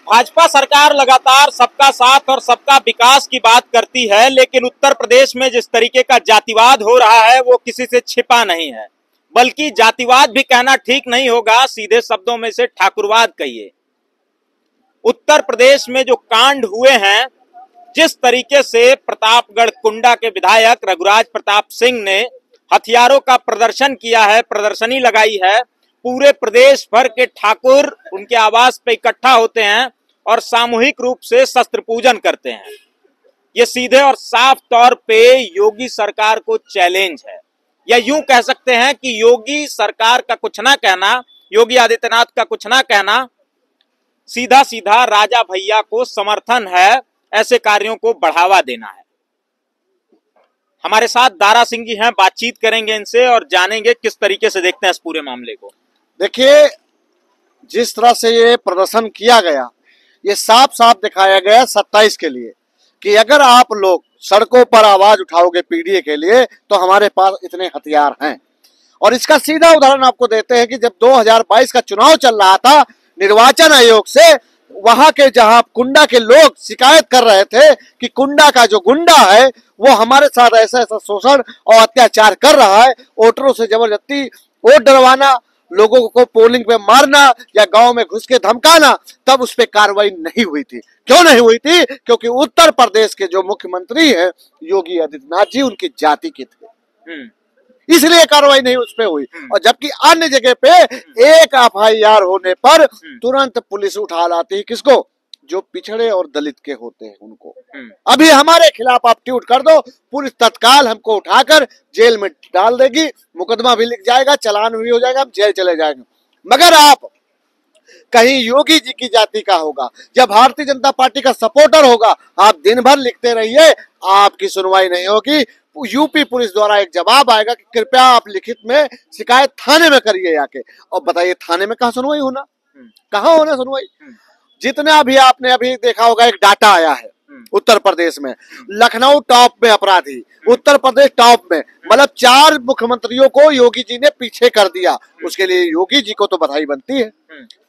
भाजपा सरकार लगातार सबका साथ और सबका विकास की बात करती है, लेकिन उत्तर प्रदेश में जिस तरीके का जातिवाद हो रहा है वो किसी से छिपा नहीं है। बल्कि जातिवाद भी कहना ठीक नहीं होगा, सीधे शब्दों में से ठाकुरवाद कहिए। उत्तर प्रदेश में जो कांड हुए हैं, जिस तरीके से प्रतापगढ़ कुंडा के विधायक रघुराज प्रताप सिंह ने हथियारों का प्रदर्शन किया है, प्रदर्शनी लगाई है, पूरे प्रदेश भर के ठाकुर उनके आवास पे इकट्ठा होते हैं और सामूहिक रूप से शस्त्र पूजन करते हैं। ये सीधे और साफ तौर पे योगी सरकार को चैलेंज है, या यूं कह सकते हैं कि योगी सरकार का कुछ ना कहना, योगी आदित्यनाथ का कुछ ना कहना सीधा सीधा राजा भैया को समर्थन है, ऐसे कार्यों को बढ़ावा देना है। हमारे साथ दारा सिंह जी हैं, बातचीत करेंगे इनसे और जानेंगे किस तरीके से देखते हैं इस पूरे मामले को। देखिए, जिस तरह से ये प्रदर्शन किया गया, ये साफ साफ दिखाया गया 27 के लिए कि अगर आप लोग सड़कों पर आवाज उठाओगे पीडीए के लिए तो हमारे पास इतने हथियार हैं। और इसका सीधा उदाहरण आपको देते हैं कि जब 2022 का चुनाव चल रहा था, निर्वाचन आयोग से वहां के जहां कुंडा के लोग शिकायत कर रहे थे कि कुंडा का जो गुंडा है वो हमारे साथ ऐसा ऐसा शोषण और अत्याचार कर रहा है, वोटरों से जबरदस्ती वोट डरवाना, लोगों को पोलिंग पे मारना या गांव में घुस के धमकाना, तब उस पर कार्रवाई नहीं हुई थी। क्यों नहीं हुई थी? क्योंकि उत्तर प्रदेश के जो मुख्यमंत्री हैं योगी आदित्यनाथ जी उनकी जाति के थे, इसलिए कार्रवाई नहीं उस पे हुई। और जबकि अन्य जगह पे एक एफआईआर होने पर तुरंत पुलिस उठा लाती है किसको? जो पिछड़े और दलित के होते हैं उनको। अभी हमारे खिलाफ आप ट्वीट कर दो, पुलिस तत्काल हमको उठाकर जेल में डाल देगी, मुकदमा भी लिख जाएगा, चालान भी हो जाएगा, हम जेल चले जाएंगे। मगर आप कहीं योगी जी की जाति का होगा या भारतीय जनता पार्टी का सपोर्टर होगा, आप दिन भर लिखते रहिए, आपकी सुनवाई नहीं होगी। यूपी पुलिस द्वारा एक जवाब आएगा कि कृपया आप लिखित में शिकायत थाने में करिए आके। और बताइए थाने में कहाँ सुनवाई होना, कहाँ होना सुनवाई? जितना भी आपने अभी देखा होगा, एक डाटा आया है उत्तर प्रदेश में, लखनऊ टॉप में अपराधी, उत्तर प्रदेश टॉप में, मतलब 4 मुख्यमंत्रियों को योगी जी ने पीछे कर दिया। उसके लिए योगी जी को तो बधाई बनती है।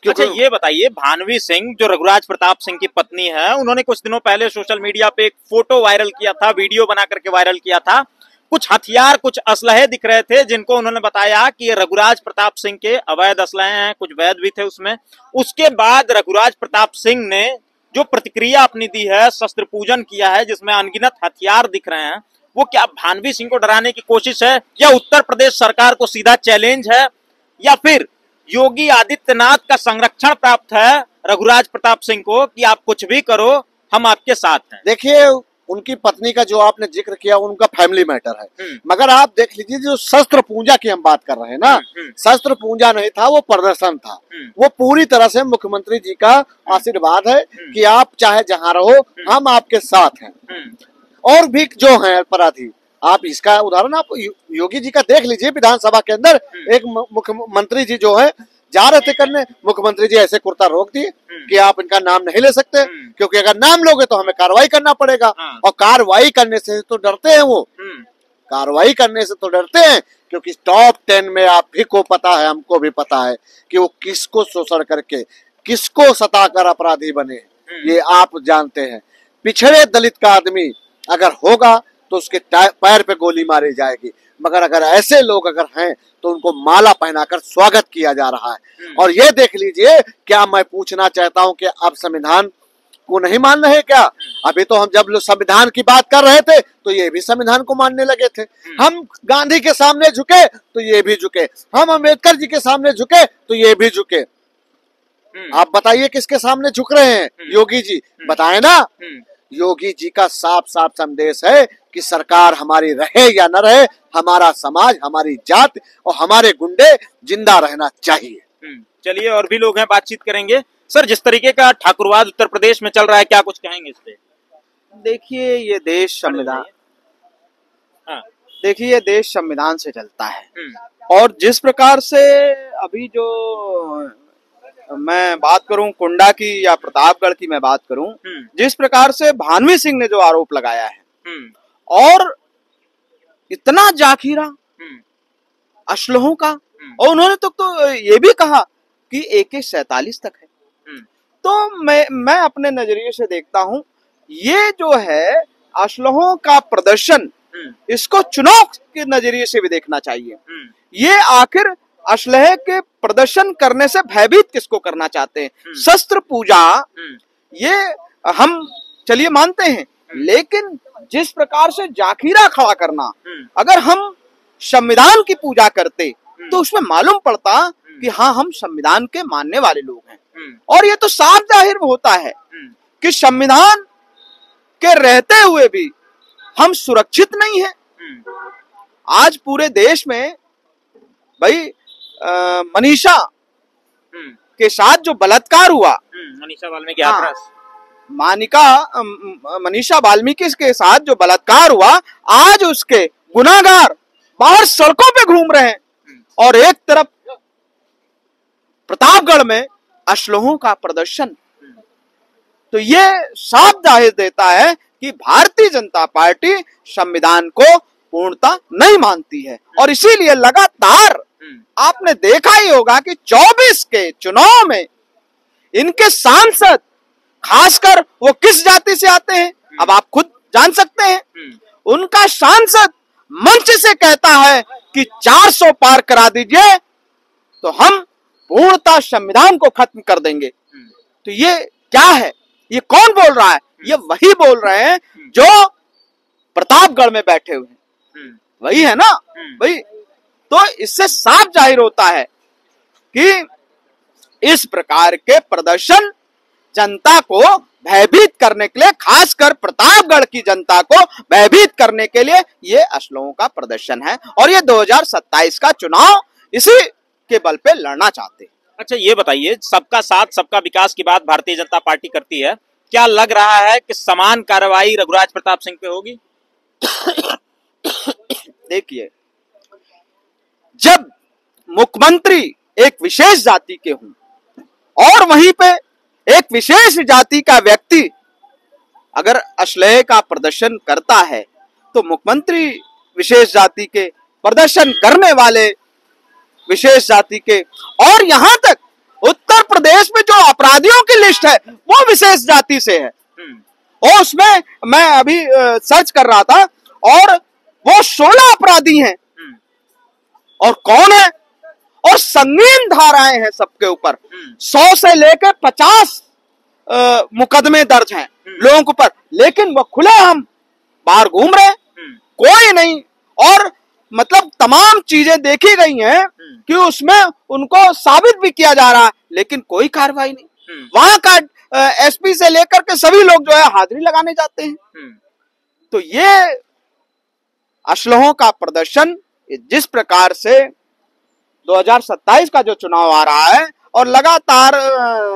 अच्छा, ये बताइए, भानवी सिंह जो रघुराज प्रताप सिंह की पत्नी है, उन्होंने कुछ दिनों पहले सोशल मीडिया पे एक फोटो वायरल किया था, वीडियो बना करके वायरल किया था। कुछ हथियार, कुछ असलहे दिख रहे थे, जिनको उन्होंने बताया कि ये रघुराज प्रताप सिंह के अवैध असलहे हैं, कुछ वैध भी थे उसमें। उसके बाद रघुराज प्रताप सिंह ने जो प्रतिक्रिया अपनी दी है, शस्त्र पूजन किया है जिसमें अनगिनत हथियार दिख रहे हैं, वो क्या भानवी सिंह को डराने की कोशिश है, या उत्तर प्रदेश सरकार को सीधा चैलेंज है, या फिर योगी आदित्यनाथ का संरक्षण प्राप्त है रघुराज प्रताप सिंह को कि आप कुछ भी करो, हम आपके साथ हैं? देखिए, उनकी पत्नी का जो आपने जिक्र किया उनका फैमिली मैटर है, मगर आप देख लीजिए जो शस्त्र पूजा की हम बात कर रहे हैं ना, शस्त्र पूजा नहीं था, वो प्रदर्शन था। वो पूरी तरह से मुख्यमंत्री जी का आशीर्वाद है कि आप चाहे जहां रहो, हम आपके साथ हैं। और भी जो हैं अपराधी, आप इसका उदाहरण आप योगी जी का देख लीजिए। विधानसभा के अंदर एक मुख्यमंत्री जी जो है जा रहे थे करने, मुख्यमंत्री जी ऐसे कुर्ता रोक दिए कि आप इनका नाम नहीं ले सकते, क्योंकि अगर नाम लोगे तो हमें कार्रवाई करना पड़ेगा। और कार्रवाई करने से तो डरते हैं वो, कार्रवाई करने से तो डरते हैं, क्योंकि टॉप 10 में आप भी को पता है, हमको भी पता है कि वो किसको शोषण करके, किसको सताकर अपराधी बने, ये आप जानते हैं। पिछड़े दलित का आदमी अगर होगा तो उसके पैर पे गोली मारी जाएगी, मगर अगर ऐसे लोग अगर हैं तो उनको माला पहनाकर स्वागत किया जा रहा है। और ये देख लीजिए, क्या मैं पूछना चाहता हूं कि आप संविधान को नहीं मान रहे क्या? अभी तो हम जब लोग संविधान की बात कर रहे थे तो ये भी संविधान को मानने लगे थे। हम गांधी के सामने झुके तो ये भी झुके, हम अम्बेडकर जी के सामने झुके तो ये भी झुके। आप बताइए किसके सामने झुक रहे हैं? योगी जी, बताए ना। योगी जी का साफ साफ संदेश है कि सरकार हमारी रहे या न रहे, हमारा समाज, हमारी जात और हमारे गुंडे जिंदा रहना चाहिए। चलिए, और भी लोग हैं, बातचीत करेंगे। सर, जिस तरीके का ठाकुरवाद उत्तर प्रदेश में चल रहा है, क्या कुछ कहेंगे इस पे? देखिए, ये देश संविधान, देखिए ये देश संविधान से चलता है। और जिस प्रकार से अभी जो मैं बात करूं कुंडा की या प्रतापगढ़ की मैं बात करूं, जिस प्रकार से भानवी सिंह ने जो आरोप लगाया है, और इतना जाखिरा असलहों का, और उन्होंने तो ये भी कहा कि AK-47 तक है। तो मैं अपने नजरिए से देखता हूं, ये जो है असलहों का प्रदर्शन, इसको चुनाव के नजरिए से भी देखना चाहिए। ये आखिर असलहे के प्रदर्शन करने से भयभीत किसको करना चाहते हैं? शस्त्र पूजा ये हम चलिए मानते हैं, लेकिन जिस प्रकार से जाखीरा खड़ा करना, अगर हम संविधान की पूजा करते तो उसमें मालूम पड़ता कि हाँ, हम संविधान के मानने वाले लोग हैं। और ये तो साफ जाहिर होता है कि संविधान के रहते हुए भी हम सुरक्षित नहीं हैं। आज पूरे देश में भाई मनीषा के साथ जो बलात्कार हुआ, मनीषा वाल्मीकि हाथरस, मनीषा वाल्मीकि के साथ जो बलात्कार हुआ, आज उसके गुनाहगार बाहर सड़कों पे घूम रहे हैं और एक तरफ प्रतापगढ़ में असलहों का प्रदर्शन। तो ये साफ जाहिर देता है कि भारतीय जनता पार्टी संविधान को पूर्णता नहीं मानती है। और इसीलिए लगातार आपने देखा ही होगा कि 24 के चुनाव में इनके सांसद, खासकर वो किस जाति से आते हैं अब आप खुद जान सकते हैं। उनका सांसद मंच से कहता है कि 400 पार करा दीजिए तो हम पूर्णतः संविधान को खत्म कर देंगे। तो ये क्या है? ये कौन बोल रहा है? ये वही बोल रहे हैं जो प्रतापगढ़ में बैठे हुए हैं, वही है ना भाई। तो इससे साफ जाहिर होता है कि इस प्रकार के प्रदर्शन जनता को भयभीत करने के लिए, खासकर प्रतापगढ़ की जनता को भयभीत करने के लिए ये असलहों का प्रदर्शन है। और ये 2027 का चुनाव इसी के बल पे लड़ना चाहते हैं। अच्छा, ये बताइए, सबका साथ सबका विकास की बात भारतीय जनता पार्टी करती है, क्या लग रहा है कि समान कार्रवाई रघुराज प्रताप सिंह पे होगी? देखिए, जब मुख्यमंत्री एक विशेष जाति के हों और वहीं पे एक विशेष जाति का व्यक्ति अगर असलहे का प्रदर्शन करता है तो मुख्यमंत्री विशेष जाति के, प्रदर्शन करने वाले विशेष जाति के, और यहां तक उत्तर प्रदेश में जो अपराधियों की लिस्ट है वो विशेष जाति से है। और उसमें मैं अभी सर्च कर रहा था और वो 16 अपराधी हैं। और कौन है? और संगीन धाराएं हैं सबके ऊपर, 100 से लेकर 50 मुकदमे दर्ज हैं लोगों के ऊपर, लेकिन वो खुले हम बाहर घूम रहे, कोई नहीं। और मतलब तमाम चीजें देखी गई हैं कि उसमें उनको साबित भी किया जा रहा है, लेकिन कोई कार्रवाई नहीं। वहां का एसपी से लेकर के सभी लोग जो है हाजिरी लगाने जाते हैं। तो ये असलहों का प्रदर्शन जिस प्रकार से 2027 का जो चुनाव आ रहा है, और लगातार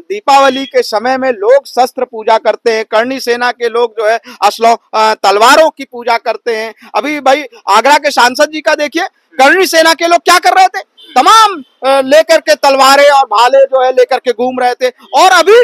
दीपावली के समय में लोग शस्त्र पूजा करते हैं, करणी सेना के लोग जो है असलों तलवारों की पूजा करते हैं। अभी भाई आगरा के सांसद जी का देखिए, करणी सेना के लोग क्या कर रहे थे, तमाम लेकर के तलवारें और भाले जो है लेकर के घूम रहे थे। और अभी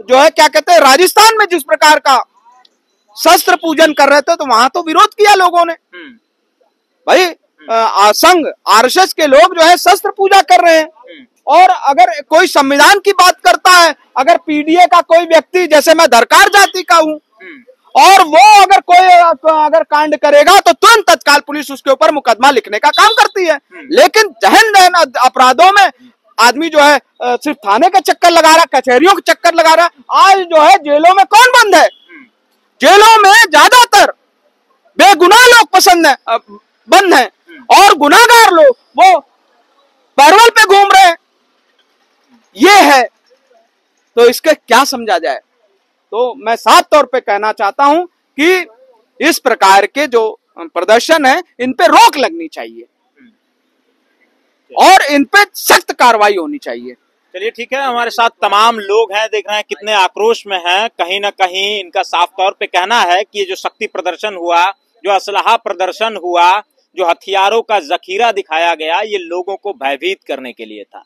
जो है क्या कहते हैं, राजस्थान में जिस प्रकार का शस्त्र पूजन कर रहे थे तो वहां तो विरोध किया लोगों ने। भाई संघ आरएसएस के लोग जो है शस्त्र पूजा कर रहे हैं। और अगर कोई संविधान की बात करता है, अगर पीडीए का कोई व्यक्ति, जैसे मैं धरकार जाति का हूं, और वो अगर कोई कांड करेगा तो तुरंत तत्काल पुलिस उसके ऊपर मुकदमा लिखने का काम करती है। लेकिन जहन अपराधों में आदमी जो है सिर्फ थाने का चक्कर लगा रहा, कचहरियों का चक्कर लगा रहा। आज जो है जेलों में कौन बंद है? जेलों में ज्यादातर बेगुनाह लोग बंद है, और गुनाहगार लोग वो पैरोल पे घूम रहे हैं। ये है, तो इसके क्या समझा जाए? तो मैं साफ तौर पे कहना चाहता हूं कि इस प्रकार के जो प्रदर्शन है इन पे रोक लगनी चाहिए और इन पे सख्त कार्रवाई होनी चाहिए। चलिए ठीक है, हमारे साथ तमाम लोग हैं, देख रहे हैं कितने आक्रोश में हैं। कहीं ना कहीं इनका साफ तौर पे कहना है कि ये जो शक्ति प्रदर्शन हुआ, जो असलहा प्रदर्शन हुआ, जो हथियारों का जखीरा दिखाया गया, ये लोगों को भयभीत करने के लिए था।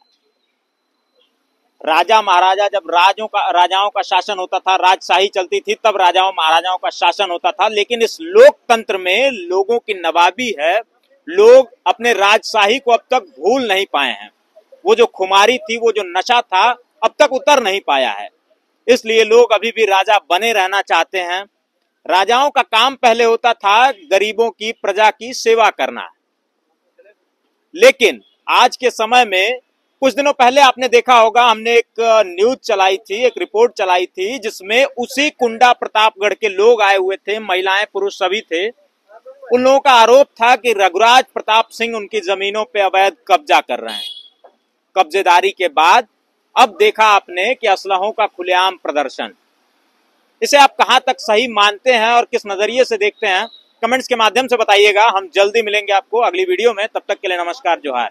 राजा महाराजा जब राजाओं का शासन होता था, राजशाही चलती थी, तब राजाओं महाराजाओं का शासन होता था। लेकिन इस लोकतंत्र में लोगों की नवाबी है, लोग अपने राजशाही को अब तक भूल नहीं पाए हैं। वो जो खुमारी थी, वो जो नशा था, अब तक उतर नहीं पाया है। इसलिए लोग अभी भी राजा बने रहना चाहते हैं। राजाओं का काम पहले होता था गरीबों की, प्रजा की सेवा करना, लेकिन आज के समय में, कुछ दिनों पहले आपने देखा होगा, हमने एक न्यूज चलाई थी, एक रिपोर्ट चलाई थी, जिसमें उसी कुंडा प्रतापगढ़ के लोग आए हुए थे, महिलाएं पुरुष सभी थे। उन लोगों का आरोप था कि रघुराज प्रताप सिंह उनकी जमीनों पे अवैध कब्जा कर रहे हैं। कब्जेदारी के बाद अब देखा आपने कि असलहों का खुलेआम प्रदर्शन। इसे आप कहां तक सही मानते हैं और किस नजरिए से देखते हैं, कमेंट्स के माध्यम से बताइएगा। हम जल्दी मिलेंगे आपको अगली वीडियो में, तब तक के लिए नमस्कार, जोहार।